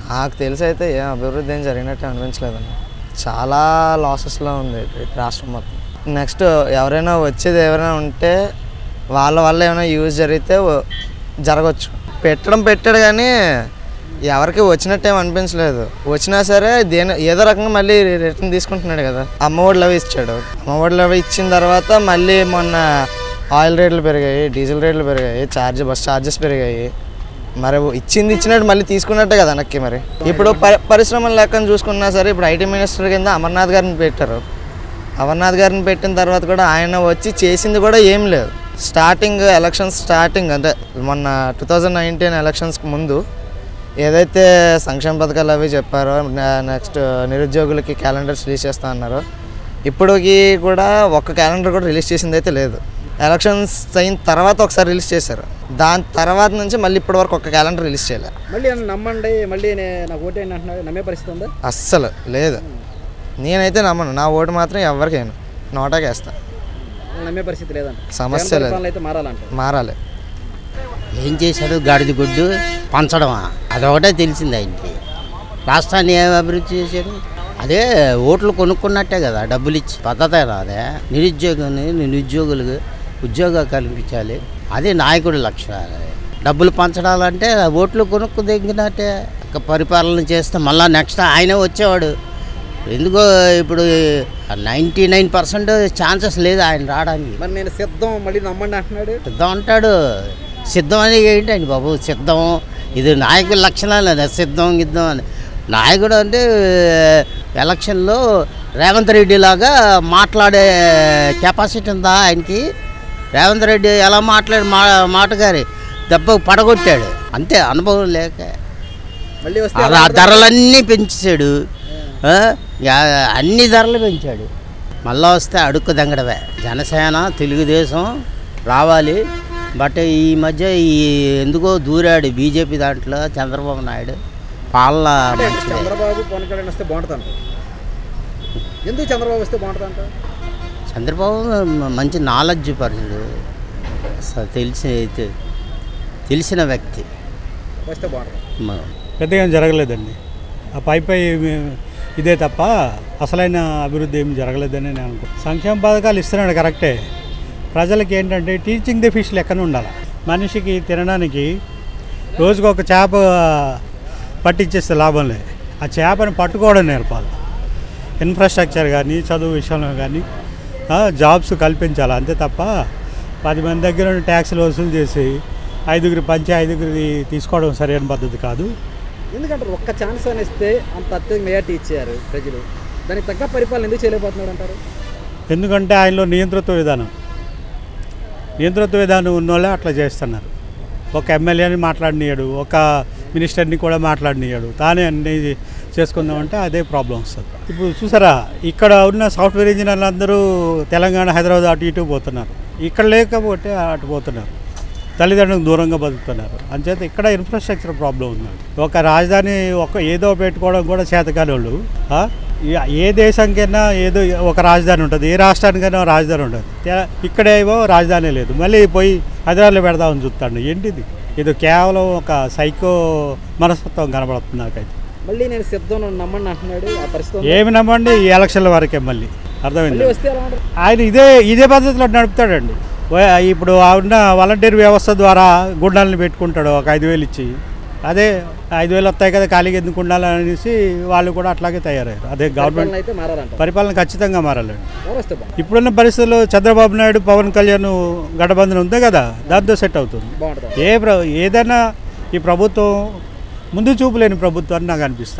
నాకు తెలిసి అయితే ఏం అభివృద్ధి ఏం జరిగినట్టు అనిపించలేదండి. చాలా లాసెస్లో ఉంది రాష్ట్రం మొత్తం. నెక్స్ట్ ఎవరైనా వచ్చేది ఎవరైనా ఉంటే వాళ్ళ వల్ల ఏమైనా యూజ్ జరిగితే జరగవచ్చు. పెట్టాడు కానీ ఎవరికి వచ్చినట్టు ఏం అనిపించలేదు. వచ్చినా సరే ఏదో రకంగా మళ్ళీ రిటర్న్ తీసుకుంటున్నాడు కదా. అమ్మఒడిలు అవి ఇచ్చాడు. అమ్మఒడిలు అవి ఇచ్చిన తర్వాత మళ్ళీ మొన్న ఆయిల్ రేట్లు పెరిగాయి, డీజిల్ రేట్లు పెరిగాయి, బస్ ఛార్జెస్ పెరిగాయి. మరి ఇచ్చినట్టు మళ్ళీ తీసుకున్నట్టే కదా వెనక్కి. మరి ఇప్పుడు పరిశ్రమల లెక్కను చూసుకున్నా సరే ఇప్పుడు ఐటీ మినిస్టర్ కింద అమర్నాథ్ గారిని పెట్టారు. అమర్నాథ్ గారిని పెట్టిన తర్వాత కూడా ఆయన వచ్చి చేసింది కూడా ఏం లేదు. ఎలక్షన్స్ స్టార్టింగ్ అంటే మొన్న 2019 ఎలక్షన్స్కి ముందు ఏదైతే సంక్షేమ పథకాలు అవి చెప్పారో, నెక్స్ట్ నిరుద్యోగులకి క్యాలెండర్స్ రిలీజ్ చేస్తా అన్నారో, ఇప్పటికి కూడా ఒక్క క్యాలెండర్ కూడా రిలీజ్ చేసింది అయితే లేదు. ఎలక్షన్స్ అయిన తర్వాత ఒకసారి రిలీజ్ చేశారు. దాని తర్వాత నుంచి మళ్ళీ ఇప్పటి వరకు ఒక క్యాలెండర్ రిలీజ్ చేయలేదు. మళ్ళీ నమ్మండి, మళ్ళీ నాకు ఓటేయండి అంటున్నాడు. నమ్మే పరిస్థితి ఉందా? అస్సలు లేదు. నేనైతే నమ్మను. నా ఓటు మాత్రం ఎవరికైనా నోటాకి వేస్తాను. నమ్మే పరిస్థితి లేదంట. సమస్య లేదు. అయితే మారాలి. ఏం చేశాడు? గాడిద గుడ్డు పంచడమా? అదొకటే తెలిసింది ఆయనకి. రాష్ట్రాన్ని ఏం అభివృద్ధి చేశాడు? అదే ఓట్లు కొనుక్కున్నట్టే కదా, డబ్బులు ఇచ్చి పద్ధతేనా? అదే నిరుద్యోగులకు ఉద్యోగాలు కల్పించాలి. అదే నాయకుడి లక్ష్యం. డబ్బులు పంచడాలంటే ఓట్లు కొనుక్కు దిగినట్టే. పరిపాలన చేస్తే మళ్ళీ నెక్స్ట్ ఆయనే వచ్చేవాడు. ఎందుకో ఇప్పుడు 99% ఛాన్సెస్ లేదు ఆయన రావడానికి. మరి నేను సిద్ధం, మళ్ళీ నమ్మండి అంటున్నాడు. సిద్ధం అంటాడు. సిద్ధం అని ఏంటండి బాబు? సిద్ధం ఇది నాయకుల లక్షణాలు. అది సిద్ధం గిద్దం అని. నాయకుడు అంటే ఎలక్షన్లో రేవంత్ రెడ్డి లాగా మాట్లాడే కెపాసిటీ ఉందా ఆయనకి? రేవంత్ రెడ్డి ఎలా మాటగారి దెబ్బ పడగొట్టాడు అంతే, అనుభవం లేక. మళ్ళీ ధరలన్నీ పెంచాడు, అన్ని ధరలు పెంచాడు. మళ్ళా వస్తే అడుక్కు దంగడవే. జనసేన తెలుగుదేశం రావాలి. బట్ ఈ మధ్య ఎందుకో దూరాడు బీజేపీ దాంట్లో. చంద్రబాబు నాయుడు పాలన చంద్రబాబు పవన్ కళ్యాణ్ వస్తే బాగుంటుంది. ఎందుకు చంద్రబాబు వస్తే బాగుంటుంది? చంద్రబాబు మంచి నాలెడ్జ్ పర్సన్, తెలిసిన వ్యక్తి వస్తే బాగుంటుంది. పెద్దగా ఏం జరగలేదండి. ఆ పై ఇదే తప్ప అసలైన అభివృద్ధి ఏమి జరగలేదని నేను అనుకుంటున్నాను. సంక్షేమ పథకాలు ఇస్తున్నాడు కరెక్టే. ప్రజలకి ఏంటంటే టీచింగ్ ది ఫిష్ లెక్కన ఉండాలి. మనిషికి తినడానికి రోజుకు ఒక చేప పట్టించేస్తే లాభం లేదు. ఆ చేపని పట్టుకోవడం నేర్పాలి. ఇన్ఫ్రాస్ట్రక్చర్ కానీ, చదువు విషయంలో కానీ జాబ్స్ కల్పించాలి. అంతే తప్ప 10 మంది దగ్గర ట్యాక్సులు వసూలు చేసి 5 తీసుకోవడం సరైన పద్ధతి కాదు. ఎందుకంటే ఒక్క ఛాన్స్ అని ఇస్తే అంత అత్యధిక మెజార్టీ ఇచ్చారు ప్రజలు. దానికి తగ్గ పరిపాలన ఎందుకు చేయలేకపోతున్నాడు అంటారు? ఎందుకంటే ఆయనలో నియంతృత్వ విధానం ఉన్నోళ్ళే అట్లా చేస్తున్నారు. ఒక ఎమ్మెల్యేని మాట్లాడినీయడు, ఒక మినిస్టర్ని కూడా మాట్లాడినీయడు. తానే అన్నీ చేసుకుందామంటే అదే ప్రాబ్లం వస్తుంది. ఇప్పుడు చూసారా, ఇక్కడ ఉన్న సాఫ్ట్వేర్ ఇంజనీర్లు అందరూ తెలంగాణ, హైదరాబాద్ అటు ఇటు పోతున్నారు. ఇక్కడ లేకపోతే అటు పోతున్నారు. తల్లిదండ్రులకు దూరంగా బతుకుతున్నారు. అంచేత ఇక్కడ ఇన్ఫ్రాస్ట్రక్చర్ ప్రాబ్లం ఉందండి. ఒక రాజధాని ఏదో పెట్టుకోవడం కూడా చేతకాని వాళ్ళు. ఏ దేశానికైనా ఏదో ఒక రాజధాని ఉంటుంది, ఏ రాష్ట్రానికైనా రాజధాని ఉంటుంది. ఇక్కడేమో రాజధాని లేదు. మళ్ళీ పోయి హైదరాబాద్లో పెడదామని చూస్తాడు. ఏంటిది? ఇది కేవలం ఒక సైకో మనస్తత్వం కనబడుతుంది నాకైతే. మళ్ళీ నేను సిద్ధం నమ్మండి అంటున్నాడు. ఆ పరిస్థితి ఏమి నమ్మండి? ఈ ఎలక్షన్ల వరకే మళ్ళీ అర్థమైంది. ఆయన ఇదే పద్ధతిలో నడుపుతాడండి. ఇప్పుడు ఉన్న వాలంటీర్ వ్యవస్థ ద్వారా గుండాలని పెట్టుకుంటాడు ఒక 5,000 ఇచ్చి. అదే 5,000 వస్తాయి కదా, ఖాళీగా ఎందుకు ఉండాలి అనేసి వాళ్ళు కూడా అట్లాగే తయారయ్యారు. అదే గవర్నమెంట్ పరిపాలన ఖచ్చితంగా మారాలండి. ఇప్పుడున్న పరిస్థితుల్లో చంద్రబాబు నాయుడు, పవన్ కళ్యాణ్ గఠబంధన్ ఉంది కదా, దాంతో సెట్ అవుతుంది. ఏదైనా ఈ ప్రభుత్వం ముందు చూపు లేని ప్రభుత్వాన్ని నాకు అనిపిస్తుంది.